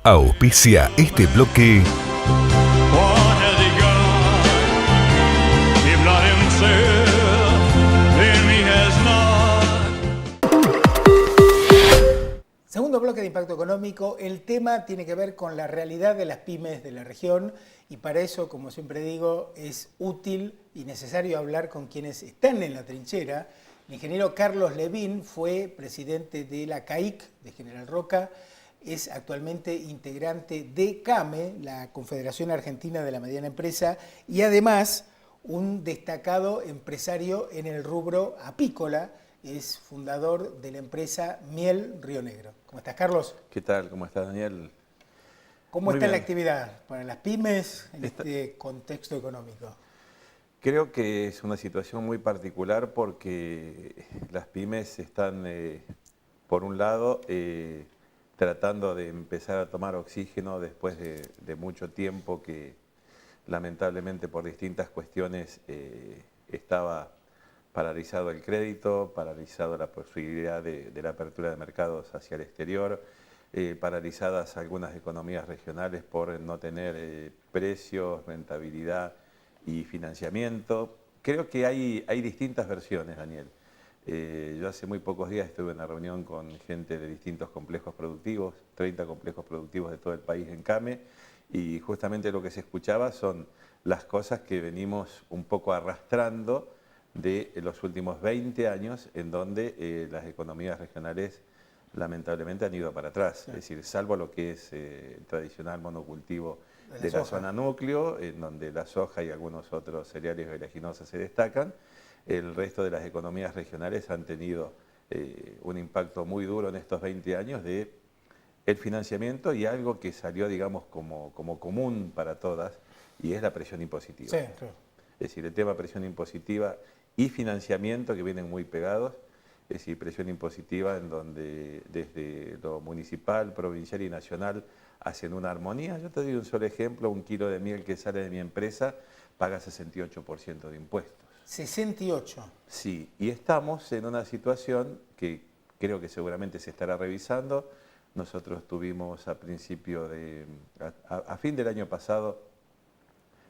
Auspicia este bloque. Segundo bloque de Impacto Económico. El tema tiene que ver con la realidad de las pymes de la región y para eso, como siempre digo, es útil y necesario hablar con quienes están en la trinchera. El ingeniero Carlos Levín fue presidente de la CAIC de General Roca, es actualmente integrante de CAME, la Confederación Argentina de la Mediana Empresa, y además un destacado empresario en el rubro apícola. Es fundador de la empresa Miel Río Negro. ¿Cómo estás, Carlos? ¿Qué tal? ¿Cómo estás, Daniel? ¿Cómo está la actividad para las pymes en este contexto económico? Creo que es una situación muy particular porque las pymes están, por un lado, tratando de empezar a tomar oxígeno después de mucho tiempo que lamentablemente por distintas cuestiones estaba paralizado el crédito, paralizado la posibilidad de la apertura de mercados hacia el exterior, paralizadas algunas economías regionales por no tener precios, rentabilidad y financiamiento. Creo que hay distintas versiones, Daniel. Yo hace muy pocos días estuve en una reunión con gente de distintos complejos productivos, 30 complejos productivos de todo el país en CAME, y justamente lo que se escuchaba son las cosas que venimos un poco arrastrando de los últimos 20 años en donde las economías regionales lamentablemente han ido para atrás. Sí. Es decir, salvo lo que es el tradicional monocultivo de la zona núcleo, en donde la soja y algunos otros cereales oleaginosos se destacan, el resto de las economías regionales han tenido un impacto muy duro en estos 20 años de el financiamiento y algo que salió, digamos, como común para todas, y es la presión impositiva. Sí, claro. Es decir, el tema presión impositiva y financiamiento que vienen muy pegados, es decir, presión impositiva en donde desde lo municipal, provincial y nacional hacen una armonía. Yo te doy un solo ejemplo, un kilo de miel que sale de mi empresa paga 68% de impuestos. 68. Sí, y estamos en una situación que creo que seguramente se estará revisando. Nosotros tuvimos a fin del año pasado,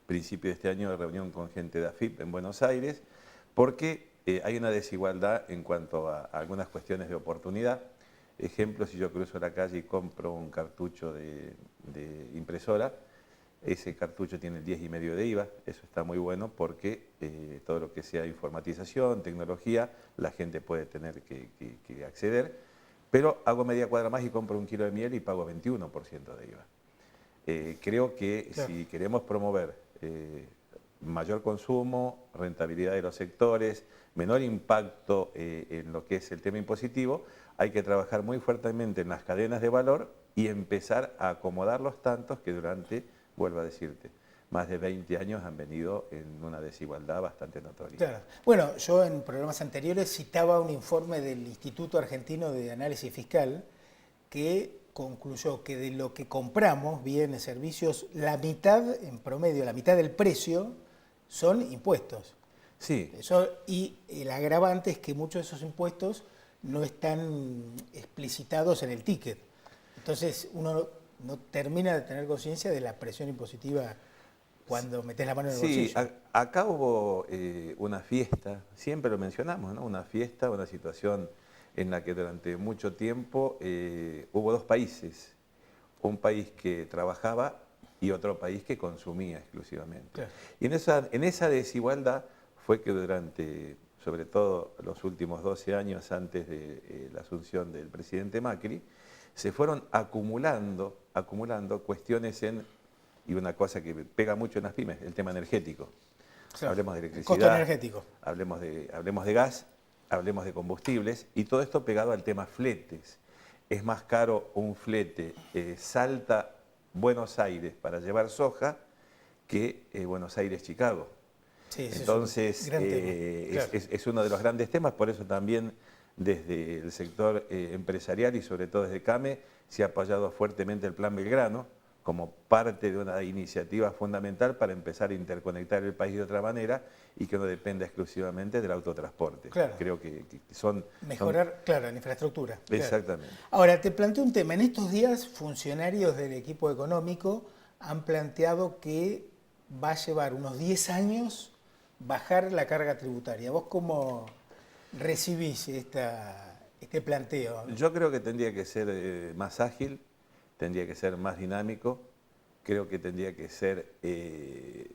principio de este año, reunión con gente de AFIP en Buenos Aires, porque hay una desigualdad en cuanto a algunas cuestiones de oportunidad. Ejemplo, si yo cruzo la calle y compro un cartucho de impresora, ese cartucho tiene el 10,5% de IVA, eso está muy bueno porque todo lo que sea informatización, tecnología, la gente puede tener que acceder, pero hago media cuadra más y compro un kilo de miel y pago 21% de IVA. Creo que claro, si queremos promover mayor consumo, rentabilidad de los sectores, menor impacto en lo que es el tema impositivo, hay que trabajar muy fuertemente en las cadenas de valor y empezar a acomodar los tantos que durante, vuelvo a decirte, más de 20 años han venido en una desigualdad bastante notoria. Claro. Bueno, yo en programas anteriores citaba un informe del Instituto Argentino de Análisis Fiscal que concluyó que de lo que compramos, bienes, servicios, la mitad, en promedio, la mitad del precio son impuestos. Sí. Y el agravante es que muchos de esos impuestos no están explicitados en el ticket. Entonces uno no termina de tener conciencia de la presión impositiva cuando metes la mano en el bolsillo. Sí, acá hubo una fiesta, siempre lo mencionamos, ¿no? Una fiesta, una situación en la que durante mucho tiempo hubo dos países, un país que trabajaba y otro país que consumía exclusivamente. Claro. Y en esa desigualdad fue que durante, sobre todo los últimos 12 años antes de la asunción del presidente Macri, se fueron acumulando cuestiones y una cosa que pega mucho en las pymes, el tema energético. Claro. Hablemos de electricidad, costo energético. Hablemos de gas, hablemos de combustibles, y todo esto pegado al tema fletes. Es más caro un flete Salta-Buenos Aires para llevar soja que Buenos Aires-Chicago. Sí, entonces, claro, es uno de los grandes temas, por eso también desde el sector empresarial y sobre todo desde CAME se ha apoyado fuertemente el Plan Belgrano, como parte de una iniciativa fundamental para empezar a interconectar el país de otra manera y que no dependa exclusivamente del autotransporte. Claro. Creo que son... Mejorar, claro, la infraestructura. Exactamente. Claro. Ahora, te planteo un tema. En estos días, funcionarios del equipo económico han planteado que va a llevar unos 10 años bajar la carga tributaria. ¿Vos cómo recibís este planteo? Yo creo que tendría que ser más ágil, tendría que ser más dinámico, creo que tendría que ser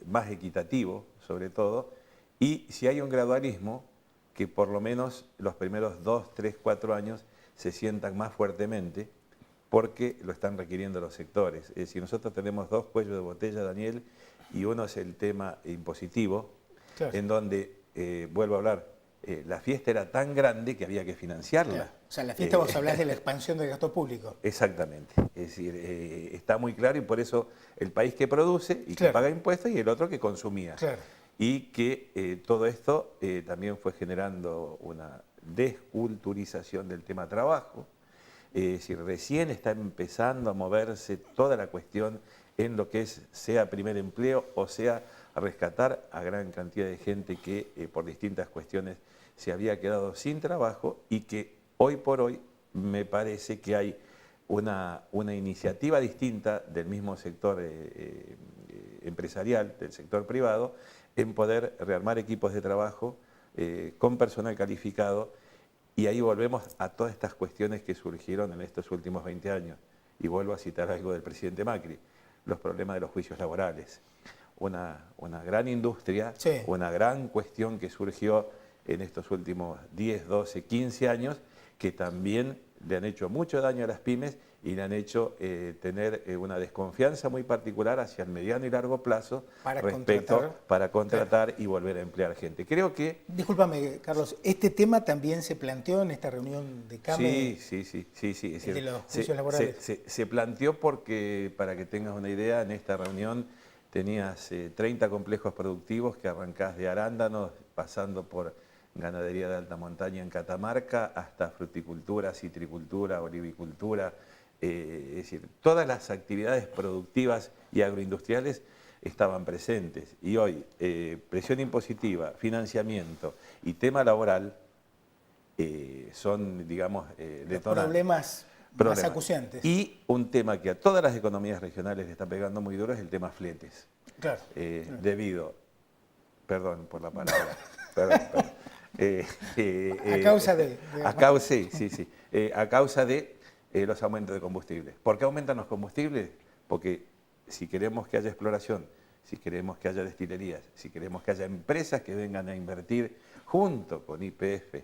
más equitativo, sobre todo, y si hay un gradualismo, que por lo menos los primeros 2, 3, 4 años se sientan más fuertemente, porque lo están requiriendo los sectores. Es decir, nosotros tenemos dos cuellos de botella, Daniel, y uno es el tema impositivo, Claro. en donde, vuelvo a hablar, la fiesta era tan grande que había que financiarla. Claro. O sea, en la fiesta vos hablás de la expansión del gasto público. Exactamente. Es decir, está muy claro y por eso el país que produce y Claro. que paga impuestos y el otro que consumía. Claro. Y que todo esto también fue generando una desculturización del tema trabajo. Es decir, recién está empezando a moverse toda la cuestión en lo que es, sea primer empleo o sea rescatar a gran cantidad de gente que por distintas cuestiones se había quedado sin trabajo y que hoy por hoy me parece que hay una iniciativa distinta del mismo sector empresarial, del sector privado, en poder rearmar equipos de trabajo con personal calificado. Y ahí volvemos a todas estas cuestiones que surgieron en estos últimos 20 años. Y vuelvo a citar algo del presidente Macri, los problemas de los juicios laborales. Una gran industria, Sí. una gran cuestión que surgió en estos últimos 10, 12, 15 años, que también le han hecho mucho daño a las pymes y le han hecho tener una desconfianza muy particular hacia el mediano y largo plazo para contratar y volver a emplear gente. Creo que... Discúlpame, Carlos, ¿este tema también se planteó en esta reunión de CAME? Sí. Es decir, de los juicios laborales. Se planteó porque, para que tengas una idea, en esta reunión tenías 30 complejos productivos que arrancás de arándanos, pasando por ganadería de alta montaña en Catamarca, hasta fruticultura, citricultura, olivicultura, es decir, todas las actividades productivas y agroindustriales estaban presentes. Y hoy, presión impositiva, financiamiento y tema laboral son, digamos, problemas más acuciantes. Y un tema que a todas las economías regionales le está pegando muy duro es el tema fletes. Claro. Debido, perdón por la palabra, perdón. A causa de... A causa de los aumentos de combustibles. ¿Por qué aumentan los combustibles? Porque si queremos que haya exploración, si queremos que haya destilerías, si queremos que haya empresas que vengan a invertir junto con YPF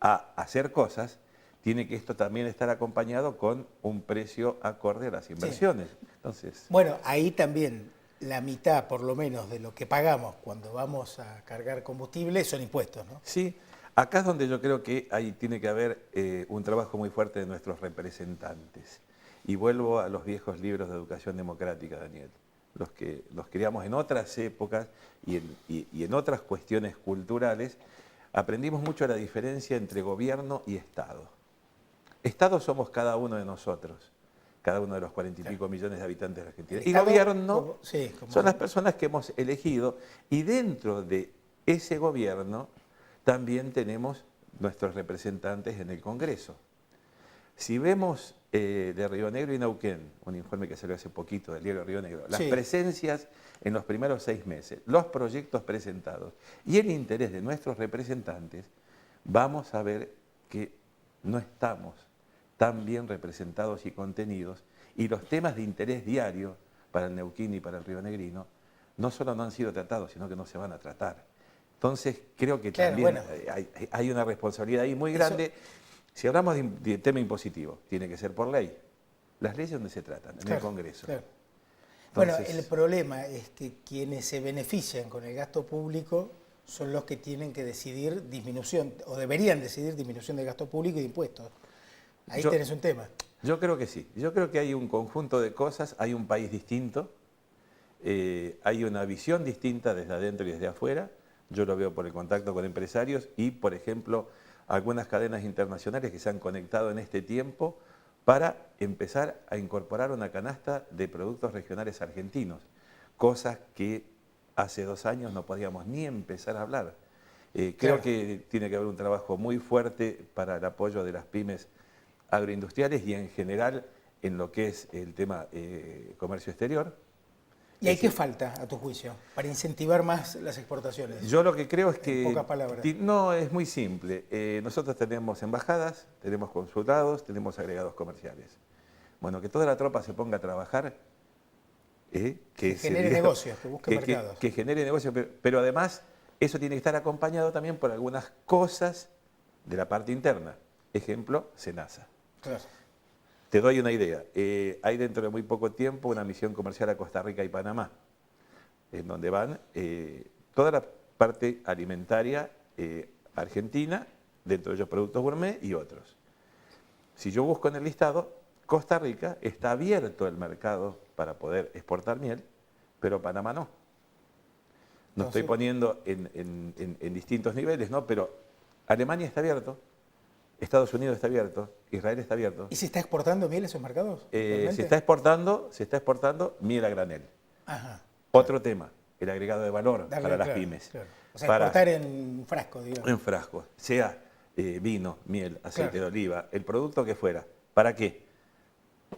a hacer cosas, tiene que esto también estar acompañado con un precio acorde a las inversiones. Sí. Entonces, bueno, ahí también la mitad, por lo menos, de lo que pagamos cuando vamos a cargar combustible son impuestos, ¿no? Sí, acá es donde yo creo que ahí tiene que haber un trabajo muy fuerte de nuestros representantes. Y vuelvo a los viejos libros de educación democrática, Daniel, los que los criamos en otras épocas y en otras cuestiones culturales. Aprendimos mucho la diferencia entre gobierno y Estado. Estado somos cada uno de nosotros, cada uno de los 40 y pico millones de habitantes de Argentina. Y gobierno son las personas que hemos elegido, y dentro de ese gobierno también tenemos nuestros representantes en el Congreso. Si vemos de Río Negro y Neuquén, un informe que salió hace poquito del diario Río Negro, las presencias en los primeros 6 meses, los proyectos presentados y el interés de nuestros representantes, vamos a ver que no estamos tan bien representados y contenidos, y los temas de interés diario para el neuquino y para el rionegrino no solo no han sido tratados, sino que no se van a tratar. Entonces creo que también hay una responsabilidad ahí muy grande. Si hablamos de tema impositivo, tiene que ser por ley. Las leyes donde se tratan, en el Congreso. Claro. Entonces, bueno, el problema es que quienes se benefician con el gasto público son los que tienen que decidir disminución, o deberían decidir disminución del gasto público y de impuestos. Ahí tenés un tema. Yo creo que sí. Yo creo que hay un conjunto de cosas, hay un país distinto, hay una visión distinta desde adentro y desde afuera. Yo lo veo por el contacto con empresarios y, por ejemplo, algunas cadenas internacionales que se han conectado en este tiempo para empezar a incorporar una canasta de productos regionales argentinos, cosas que hace 2 años no podíamos ni empezar a hablar. Creo que tiene que haber un trabajo muy fuerte para el apoyo de las pymes agroindustriales y en general en lo que es el tema comercio exterior. ¿Y ahí qué falta, a tu juicio, para incentivar más las exportaciones? Yo lo que creo es que... En pocas palabras. No, es muy simple. Nosotros tenemos embajadas, tenemos consulados, tenemos agregados comerciales. Bueno, que toda la tropa se ponga a trabajar. Que genere negocios, que busque mercados. Que genere negocios, pero además eso tiene que estar acompañado también por algunas cosas de la parte interna. Ejemplo, SENASA. Claro. Te doy una idea. Hay dentro de muy poco tiempo una misión comercial a Costa Rica y Panamá, en donde van toda la parte alimentaria argentina, dentro de ellos productos gourmet y otros. Si yo busco en el listado, Costa Rica está abierto el mercado para poder exportar miel, pero Panamá no. No estoy poniendo en distintos niveles, ¿no? Pero Alemania está abierto. Estados Unidos está abierto, Israel está abierto. ¿Y se está exportando miel a esos mercados? Se está exportando miel a granel. Ajá. Otro tema, el agregado de valor para las pymes. Claro. O sea, exportar en frasco, digamos. En frasco, sea vino, miel, aceite de oliva, el producto que fuera. ¿Para qué?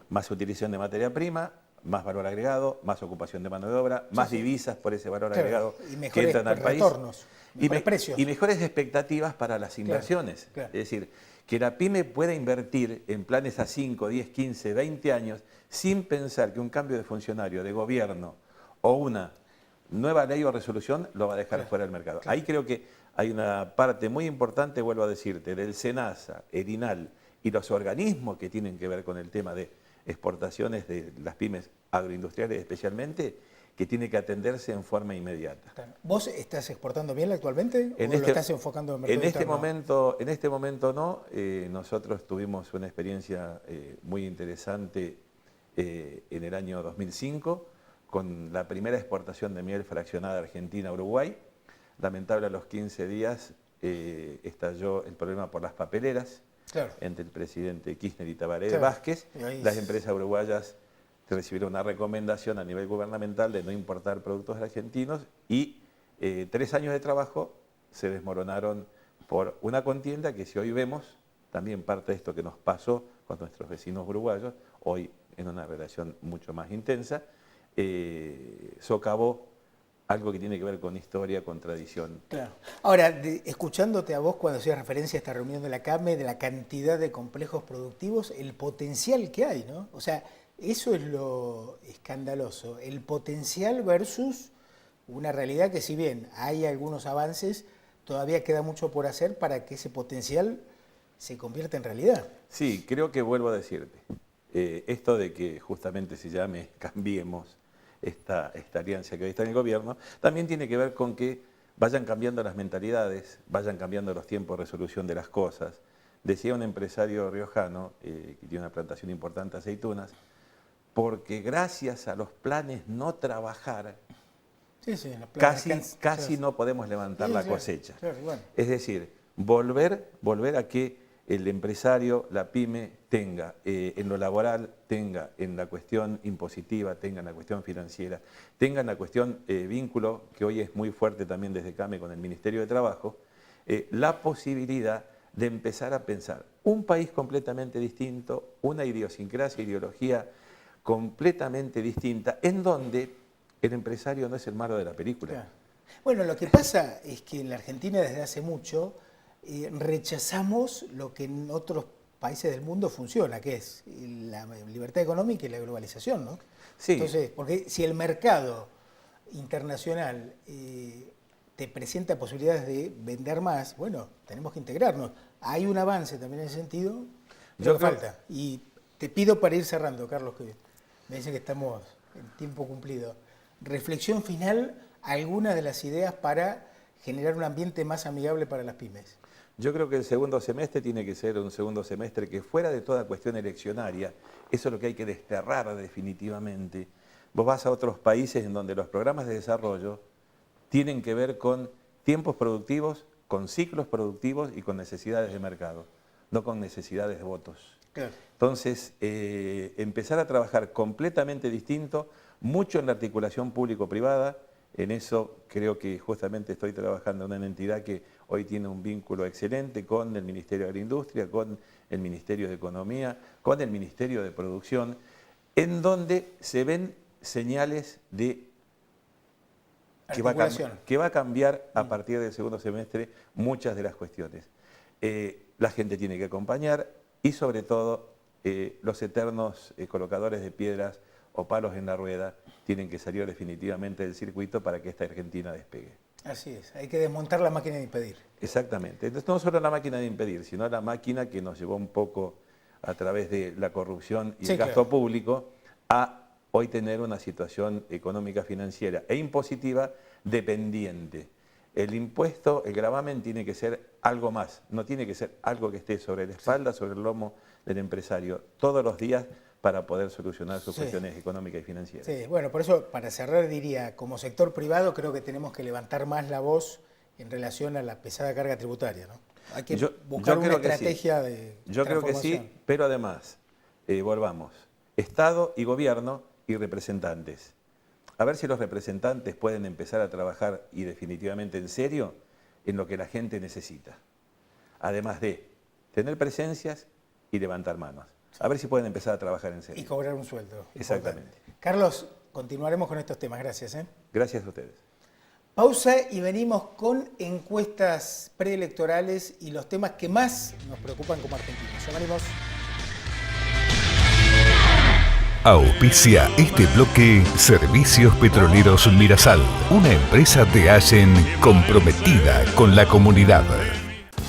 Más utilización de materia prima, más valor agregado, más ocupación de mano de obra, más divisas por ese valor agregado y que entran al país. Retornos, mejores precios. Y mejores expectativas para las inversiones. Claro. Es decir, que la pyme pueda invertir en planes a 5, 10, 15, 20 años sin pensar que un cambio de funcionario, de gobierno o una nueva ley o resolución lo va a dejar fuera del mercado. Ahí creo que hay una parte muy importante, vuelvo a decirte, del SENASA, el INAL y los organismos que tienen que ver con el tema de exportaciones de las pymes agroindustriales especialmente, que tiene que atenderse en forma inmediata. ¿Vos estás exportando miel actualmente o lo estás enfocando en el mercado interno? En este momento no. Nosotros tuvimos una experiencia muy interesante en el año 2005 con la primera exportación de miel fraccionada Argentina a Uruguay. Lamentable, a los 15 días estalló el problema por las papeleras entre el presidente Kirchner y Tabaré Vázquez. Las empresas uruguayas recibieron una recomendación a nivel gubernamental de no importar productos argentinos y 3 años de trabajo se desmoronaron por una contienda que, si hoy vemos, también parte de esto que nos pasó con nuestros vecinos uruguayos, hoy en una relación mucho más intensa, socavó algo que tiene que ver con historia, con tradición. Claro. Ahora, escuchándote a vos cuando hacías referencia a esta reunión de la CAME, de la cantidad de complejos productivos, el potencial que hay, ¿no? O sea, eso es lo escandaloso, el potencial versus una realidad que, si bien hay algunos avances, todavía queda mucho por hacer para que ese potencial se convierta en realidad. Sí, creo que vuelvo a decirte, esto de que justamente se llame Cambiemos, esta alianza que hoy está en el gobierno, también tiene que ver con que vayan cambiando las mentalidades, vayan cambiando los tiempos de resolución de las cosas. Decía un empresario riojano, que tiene una plantación importante de aceitunas, porque gracias a los planes no trabajar, casi no podemos levantar la cosecha. Bueno. Es decir, volver a que el empresario, la pyme, tenga en lo laboral, tenga en la cuestión impositiva, tenga en la cuestión financiera, tenga en la cuestión vínculo, que hoy es muy fuerte también desde CAME con el Ministerio de Trabajo, la posibilidad de empezar a pensar un país completamente distinto, una idiosincrasia, ideología completamente distinta, en donde el empresario no es el malo de la película. Claro. Bueno, lo que pasa es que en la Argentina desde hace mucho rechazamos lo que en otros países del mundo funciona, que es la libertad económica y la globalización, ¿no? Sí. Entonces, porque si el mercado internacional te presenta posibilidades de vender más, bueno, tenemos que integrarnos. Hay un avance también en ese sentido, pero falta. Y te pido, para ir cerrando, Carlos, que me dicen que estamos en tiempo cumplido, reflexión final, algunas de las ideas para generar un ambiente más amigable para las pymes. Yo creo que el segundo semestre tiene que ser un segundo semestre que, fuera de toda cuestión eleccionaria, eso es lo que hay que desterrar definitivamente. Vos vas a otros países en donde los programas de desarrollo tienen que ver con tiempos productivos, con ciclos productivos y con necesidades de mercado, no con necesidades de votos. Claro. Entonces, empezar a trabajar completamente distinto, mucho en la articulación público-privada. En eso creo que justamente estoy trabajando en una entidad que hoy tiene un vínculo excelente con el Ministerio de Agroindustria, con el Ministerio de Economía, con el Ministerio de Producción, en donde se ven señales de que va a cambiar a partir del segundo semestre muchas de las cuestiones. La gente tiene que acompañar y sobre todo los eternos colocadores de piedras o palos en la rueda tienen que salir definitivamente del circuito para que esta Argentina despegue. Así es, hay que desmontar la máquina de impedir. Exactamente. Entonces no solo la máquina de impedir, sino la máquina que nos llevó un poco a través de la corrupción y el gasto público a hoy tener una situación económica, financiera e impositiva dependiente. El impuesto, el gravamen tiene que ser algo más, no tiene que ser algo que esté sobre la espalda, sobre el lomo del empresario todos los días para poder solucionar sus cuestiones económicas y financieras. Sí, bueno, por eso, para cerrar, diría, como sector privado creo que tenemos que levantar más la voz en relación a la pesada carga tributaria, ¿no? Hay que buscar una estrategia de Yo creo que sí, pero además, volvamos, Estado y gobierno y representantes. A ver si los representantes pueden empezar a trabajar y definitivamente en serio en lo que la gente necesita. Además de tener presencias y levantar manos. A ver si pueden empezar a trabajar en serio. Y cobrar un sueldo. Exactamente. Importante. Carlos, continuaremos con estos temas. Gracias. Gracias a ustedes. Pausa y venimos con encuestas preelectorales y los temas que más nos preocupan como argentinos. Ya venimos. Auspicia este bloque Servicios Petroleros Mirasal, una empresa de Allen comprometida con la comunidad.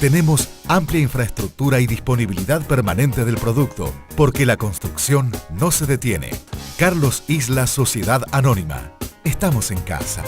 Tenemos amplia infraestructura y disponibilidad permanente del producto, porque la construcción no se detiene. Carlos Isla Sociedad Anónima. Estamos en casa.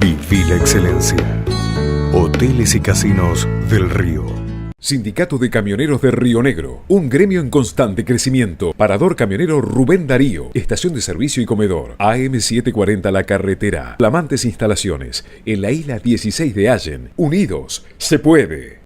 Viví la excelencia. Hoteles y Casinos del Río. Sindicato de Camioneros de Río Negro, un gremio en constante crecimiento. Parador camionero Rubén Darío, estación de servicio y comedor. AM 740 La Carretera. Flamantes instalaciones en la isla 16 de Allen. Unidos, se puede.